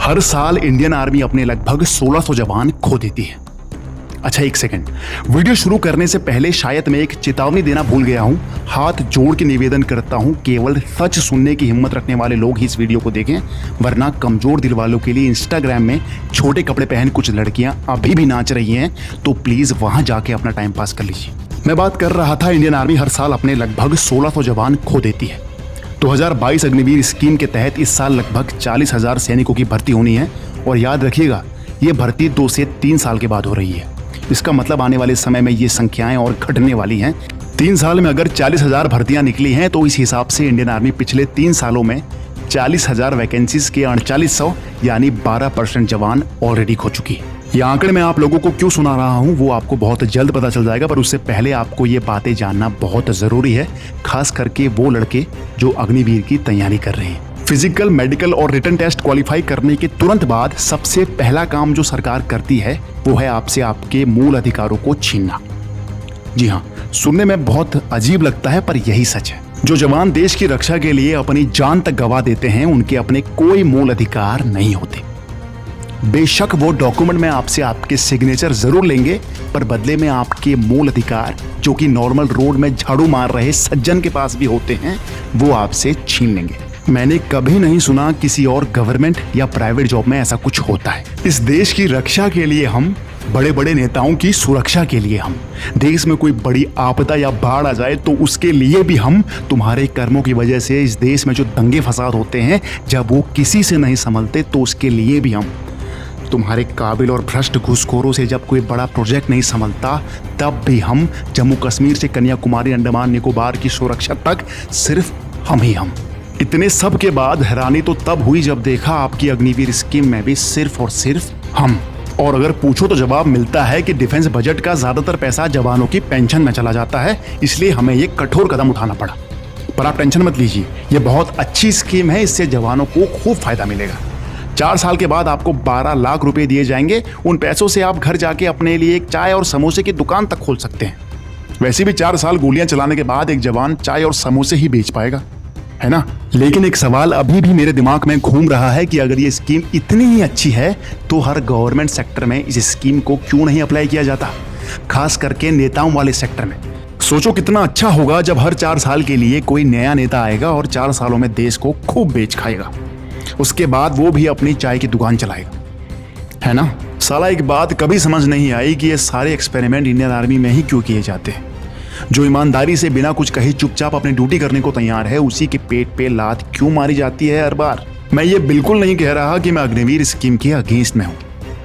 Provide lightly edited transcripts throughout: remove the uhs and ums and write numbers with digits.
हर साल Indian army अपने लगभग 1600 जवान खो देती है। अच्छा एक सेकंड, वीडियो शुरू करने से पहले शायद मैं एक चेतावनी देना भूल गया हूं। हाथ जोड़ के निवेदन करता हूं, केवल सच सुनने की हिम्मत रखने वाले लोग ही इस वीडियो को देखें, वरना कमजोर दिल वालों के लिए इंस्टाग्राम में छोटे कपड़े पहन कुछ लड़कियां अभी भी नाच रही हैं, तो प्लीज वहां जाके अपना टाइम पास कर लीजिए। मैं बात कर रहा था इंडियन आर्मी हर साल अपने लगभग 1600 जवान खो देती है। 2022 अग्निवीर स्कीम के तहत इस साल लगभग 40,000 सैनिकों की भर्ती होनी है, और याद रखिएगा ये भर्ती 2 से 3 साल के बाद हो रही है। इसका मतलब आने वाले समय में ये संख्याएं और घटने वाली हैं। 3 साल में अगर 40,000 भर्तियां निकली हैं तो इस हिसाब से इंडियन आर्मी पिछले 3 सालों में 40,000 वैकेंसीज के 4800 यानी 12% जवान ऑलरेडी खो चुकी है। ये आंकड़े मैं आप लोगों को क्यों सुना रहा हूं वो आपको बहुत जल्द पता चल जाएगा, पर उससे पहले आपको ये बातें जानना बहुत जरूरी है, खास करके वो लड़के जो अग्निवीर की तैयारी कर रहे हैं। फिजिकल, मेडिकल और रिटन टेस्ट क्वालिफाई करने के तुरंत बाद सबसे पहला काम जो सरकार करती है वो है आपसे आपके मूल अधिकारों को छीनना। जी हाँ, सुनने में बहुत अजीब लगता है पर यही सच है। जो जवान देश की रक्षा के लिए अपनी जान तक गंवा देते हैं उनके अपने कोई मूल अधिकार नहीं होते। बेशक वो डॉक्यूमेंट में आपसे आपके सिग्नेचर जरूर लेंगे, पर बदले में आपके मूल अधिकार जो कि नॉर्मल रोड में झाड़ू मार रहे सज्जन के पास भी होते हैं वो आपसे छीन लेंगे। मैंने कभी नहीं सुना किसी और गवर्नमेंट या प्राइवेट जॉब में ऐसा कुछ होता है। इस देश की रक्षा के लिए हम, बड़े बड़े नेताओं की सुरक्षा के लिए हम, देश में कोई बड़ी आपदा या बाढ़ आ जाए तो उसके लिए भी हम, तुम्हारे कर्मों की वजह से इस देश में जो दंगे फसाद होते हैं जब वो किसी से नहीं संभलते तो उसके लिए भी हम, तुम्हारे काबिल और भ्रष्ट घूसखोरों से जब कोई बड़ा प्रोजेक्ट नहीं संभलता तब भी हम, जम्मू कश्मीर से कन्याकुमारी अंडमान निकोबार की सुरक्षा तक सिर्फ हम ही हम। इतने सब के बाद हैरानी तो तब हुई जब देखा आपकी अग्निवीर स्कीम में भी सिर्फ और सिर्फ हम। और अगर पूछो तो जवाब मिलता है कि डिफेंस बजट का ज्यादातर पैसा जवानों की पेंशन में चला जाता है, इसलिए हमें ये कठोर कदम उठाना पड़ा। पर आप टेंशन मत लीजिए, ये बहुत अच्छी स्कीम है, इससे जवानों को खूब फायदा मिलेगा। 4 साल के बाद आपको 12 लाख रुपए दिए जाएंगे। उन पैसों से आप घर जाके अपने लिए एक चाय और समोसे की दुकान तक खोल सकते हैं। वैसे भी 4 साल गोलियां चलाने के बाद एक जवान चाय और समोसे ही बेच पाएगा, है ना। लेकिन एक सवाल अभी भी मेरे दिमाग में घूम रहा है कि अगर ये स्कीम इतनी ही अच्छी है तो हर गवर्नमेंट सेक्टर में इस स्कीम को क्यों नहीं अप्लाई किया जाता, खास करके नेताओं वाले सेक्टर में। सोचो कितना अच्छा होगा जब हर 4 साल के लिए कोई नया नेता आएगा और 4 सालों में देश को खूब बेच खाएगा, उसके बाद वो भी अपनी चाय की दुकान चलाएगा, है ना। साला एक बात कभी समझ नहीं आई कि ये सारे एक्सपेरिमेंट इंडियन आर्मी में ही क्यों किए जाते हैं। जो ईमानदारी से बिना कुछ कहे चुपचाप अपनी ड्यूटी करने को तैयार है उसी के पेट पे लात क्यों मारी जाती है हर बार। मैं ये बिल्कुल नहीं कह रहा कि मैं अग्निवीर स्कीम के अगेंस्ट में हूँ,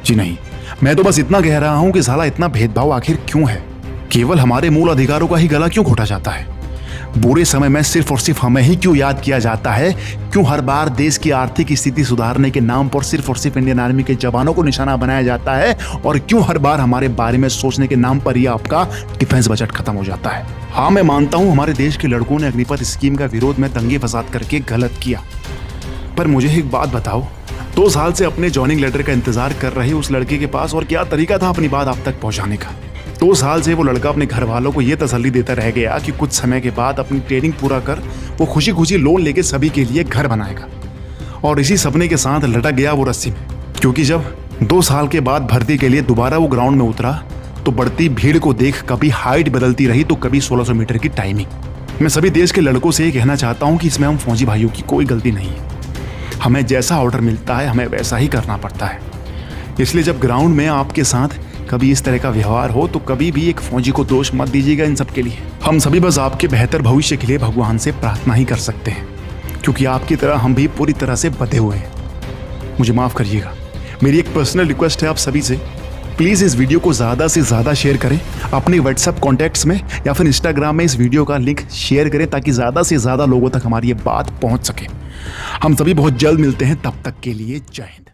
जी नहीं। मैं तो बस इतना कह रहा हूँ कि साला इतना भेदभाव आखिर क्यों है, केवल हमारे मूल अधिकारों का ही गला क्यों घोटा जाता है। बुरे समय में सिर्फ और सिर्फ हमें ही क्यों याद किया जाता है, क्यों हर बार देश की आर्थिक स्थिति सुधारने के नाम पर सिर्फ और सिर्फ इंडियन आर्मी के जवानों को निशाना बनाया जाता है, और क्यों हर बार हमारे बारे में सोचने के नाम पर ही आपका डिफेंस बजट खत्म हो जाता है। हाँ, मैं मानता हूँ हमारे देश के लड़कों ने अग्निपथ स्कीम का विरोध में दंगे फसाद करके गलत किया, पर मुझे एक बात बताओ, 2 साल से अपने ज्वाइनिंग लेटर का इंतजार कर रहे उस लड़के के पास और क्या तरीका था अपनी बात आप तक पहुंचाने का। 2 साल से वो लड़का अपने घर वालों को ये तसल्ली देता रह गया कि कुछ समय के बाद अपनी ट्रेनिंग पूरा कर वो खुशी खुशी लोन लेके सभी के लिए घर बनाएगा, और इसी सपने के साथ लटक गया वो रस्सी में। क्योंकि जब 2 साल के बाद भर्ती के लिए दोबारा वो ग्राउंड में उतरा तो बढ़ती भीड़ को देख कभी हाइट बदलती रही तो कभी 1600 मीटर की टाइमिंग। मैं सभी देश के लड़कों से ये कहना चाहता हूँ कि इसमें हम फौजी भाइयों की कोई गलती नहीं है। हमें जैसा ऑर्डर मिलता है हमें वैसा ही करना पड़ता है। इसलिए जब ग्राउंड में आपके साथ कभी इस तरह का व्यवहार हो तो कभी भी एक फौजी को दोष मत दीजिएगा इन सब के लिए। हम सभी बस आपके बेहतर भविष्य के लिए भगवान से प्रार्थना ही कर सकते हैं, क्योंकि आपकी तरह हम भी पूरी तरह से बंधे हुए हैं। मुझे माफ़ करिएगा। मेरी एक पर्सनल रिक्वेस्ट है आप सभी से, प्लीज़ इस वीडियो को ज़्यादा से ज़्यादा शेयर करें अपने व्हाट्सएप कॉन्टैक्ट्स में या फिर इंस्टाग्राम में इस वीडियो का लिंक शेयर करें ताकि ज़्यादा से ज़्यादा लोगों तक हमारी ये बात पहुँच सके। हम सभी बहुत जल्द मिलते हैं, तब तक के लिए जय हिंद।